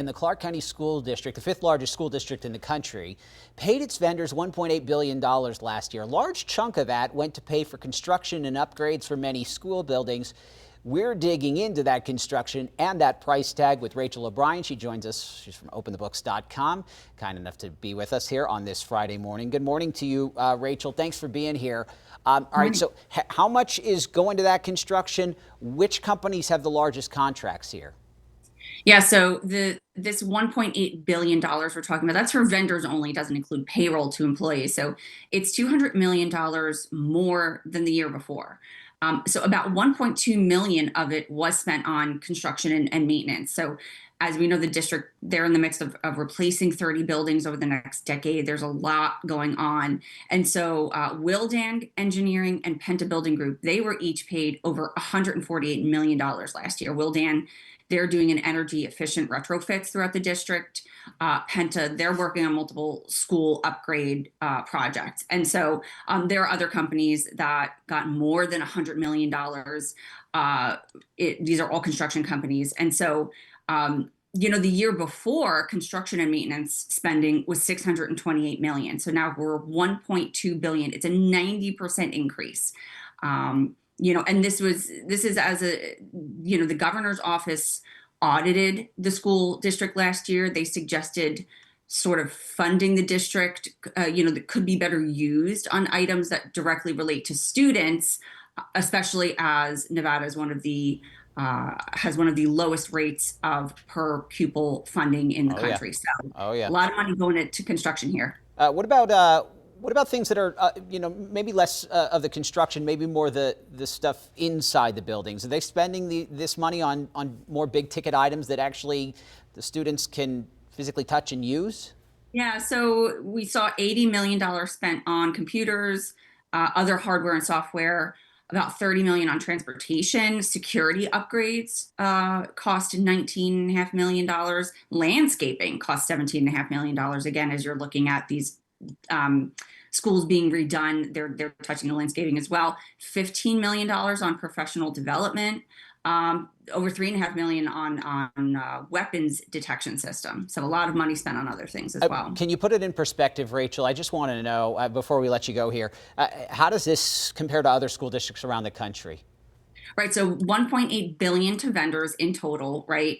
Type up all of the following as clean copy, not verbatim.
In the Clark County School District, the fifth largest school district in the country, paid its vendors $1.8 billion last year. A large chunk of that went to pay for construction and upgrades for many school buildings. We're digging into that construction and that price tag with Rachel O'Brien. She joins us. She's from OpenTheBooks.com. Kind enough to be with us here on this Friday morning. Good morning to you, Rachel. Thanks for being here. All right, so how much is going to that construction? Which companies have the largest contracts here? Yeah, so this $1.8 billion we're talking about, that's for vendors only, doesn't include payroll to employees. So it's $200 million more than the year before. So about 1.2 million of it was spent on construction and maintenance. So as we know, the district, they're in the midst of replacing 30 buildings over the next decade. There's a lot going on. And so Willdan Engineering and Penta Building Group, they were each paid over $148 million last year. Willdan, they're doing an energy efficient retrofits throughout the district. Penta, they're working on multiple school upgrade projects. And so there are other companies that got more than $100 million. These are all construction companies. And so, the year before, construction and maintenance spending was $628 million. So now we're $1.2 billion. It's a 90% increase. And this is as the governor's office audited the school district last year. They suggested sort of funding the district, that could be better used on items that directly relate to students, especially as Nevada is has one of the lowest rates of per pupil funding in the country. Yeah. So a lot of money going into construction here. What about things that are, maybe less of the construction, maybe more the stuff inside the buildings? Are they spending this money on more big ticket items that actually the students can physically touch and use? Yeah, so we saw $80 million spent on computers, other hardware and software, about $30 million on transportation. Security upgrades cost $19.5 million. Landscaping cost $17.5 million. Again, as you're looking at these schools being redone, they're touching the landscaping as well. $15 million on professional development, over $3.5 million on weapons detection system. So a lot of money spent on other things as well. Can you put it in perspective, Rachel? I just want to know, before we let you go here, how does this compare to other school districts around the country? Right, so 1.8 billion to vendors in total, right?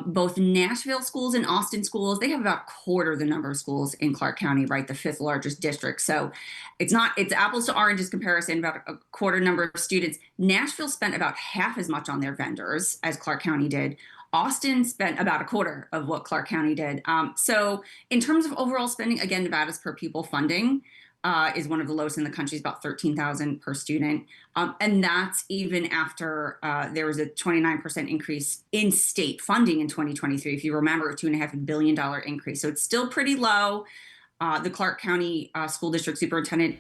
Both Nashville schools and Austin schools, they have about a quarter the number of schools in Clark County, right? The fifth largest district. So it's apples to oranges comparison, about a quarter number of students. Nashville spent about half as much on their vendors as Clark County did. Austin spent about a quarter of what Clark County did. So in terms of overall spending, again, Nevada's per pupil funding is one of the lowest in the country, is about $13,000 per student. And that's even after there was a 29% increase in state funding in 2023. If you remember, a $2.5 billion increase. So it's still pretty low. The Clark County School District Superintendent,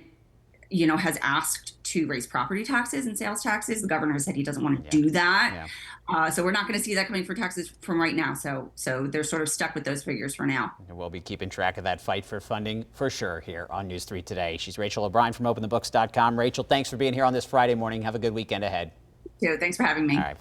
has asked to raise property taxes and sales taxes. The governor said he doesn't want to do that. Yeah. So we're not going to see that coming for taxes from right now. So they're sort of stuck with those figures for now. And we'll be keeping track of that fight for funding for sure here on News 3 Today. She's Rachel O'Brien from OpenTheBooks.com. Rachel, thanks for being here on this Friday morning. Have a good weekend ahead. Thanks for having me. All right.